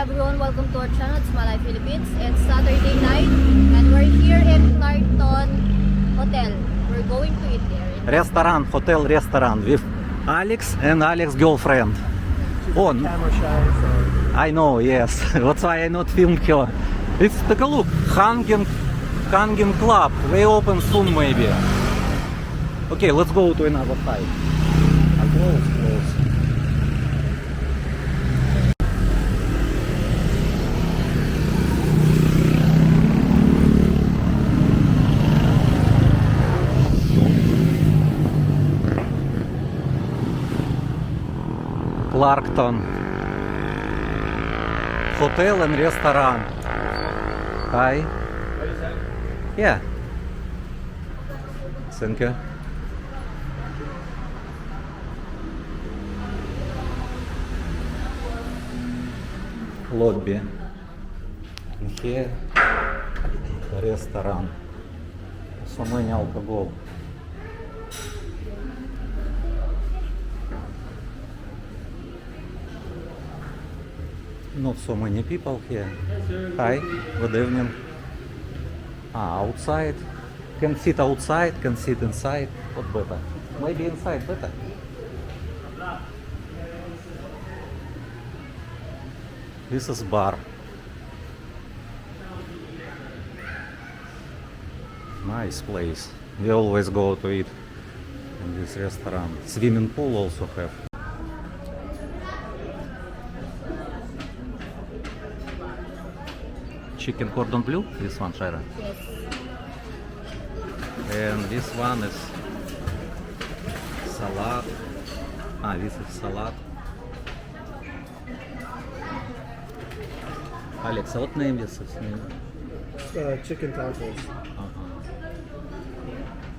everyone, welcome to our channel. It's Malay Philippines. It's Saturday night and we're here in Clarkton Hotel. We're going to eat there. Restaurant, hotel restaurant with Alex and Alex's girlfriend. Oh, Camera shy, so I know, yes. That's why I not filmed her. It's, take a look, hanging club. They open soon maybe. Okay, let's go to another side. Close. Clarkton Hotel and Restaurant. Hi. Yeah. Thank you. Lobby. And here restaurant. So many alcohol. Not so many people here. Hi, good evening. Outside. Can sit outside, can sit inside. What better? Maybe inside better. This is bar. Nice place. We always go to eat in this restaurant. Swimming pool also have. Chicken cordon bleu, this one, Shaira. Yes. And this one is salad. This is salad. Alex, what name is this name? chicken tacos.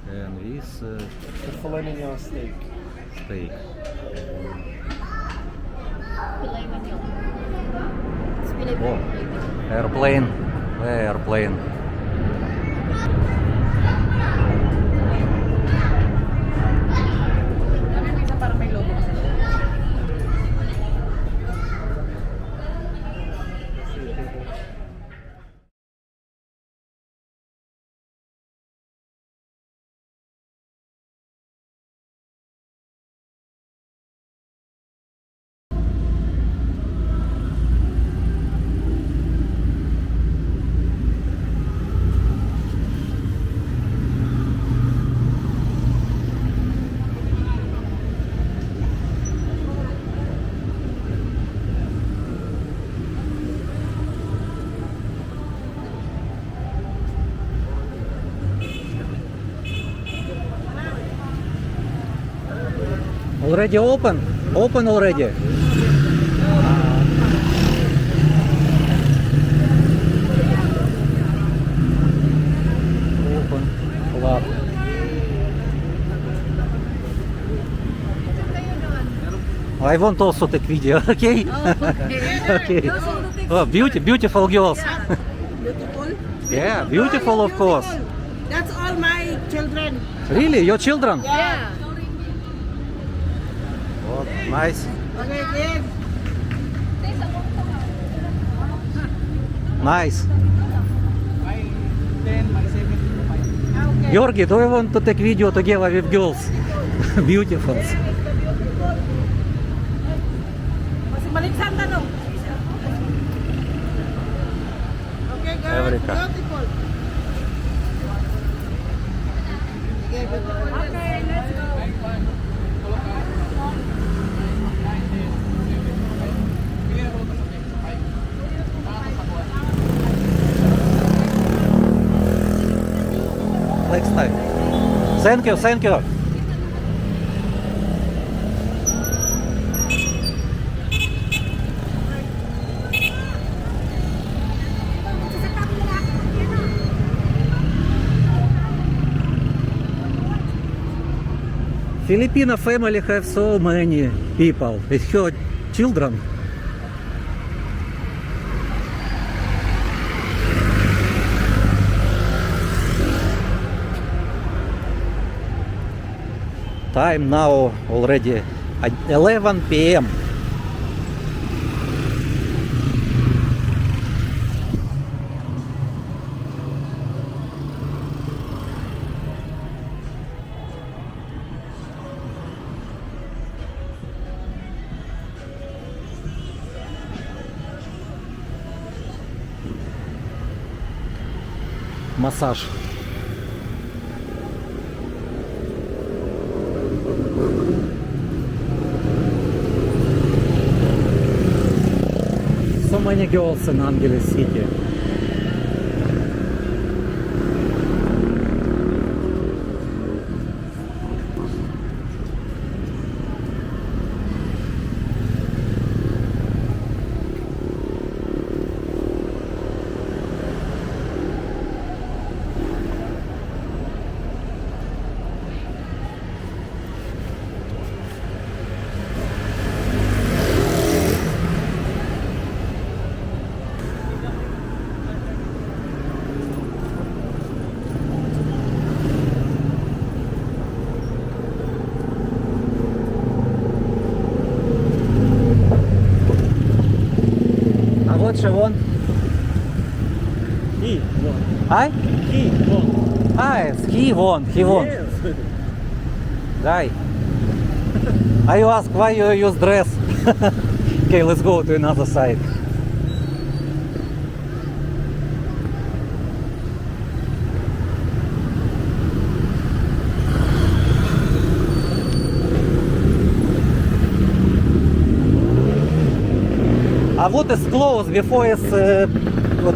And this The filet mignon steak. steak. Filet mignon. It's filet Oh, mignon. airplane. Already open? Open already? Open club. I want also take video, okay? Okay. Oh, beautiful girls. Beautiful? Yeah, beautiful of course. That's all my children. Really? Your children? Yeah. Oh, nice. Okay, good. Nice. Georgi, do you want to take video together with girls? Beautiful. Masih balik sa tanong. Okay, girl. Eureka. Beautiful. Okay, let's go. Next time. Thank you. Filipino family have so many people with her children. Time now already 11 p.m. Массаж. So many girls in Angeles City. А вот же вон. He won. Ай? He won. Ай, he won. Yes. Guy. I ask why you use dress. Okay, let's go to another side. А вот is closed before is what,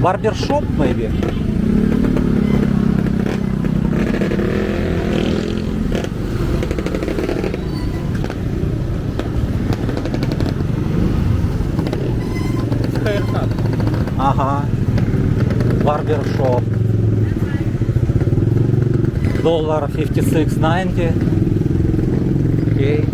barber shop maybe. Haircut. Ага. Barber shop. $56.90. Okay.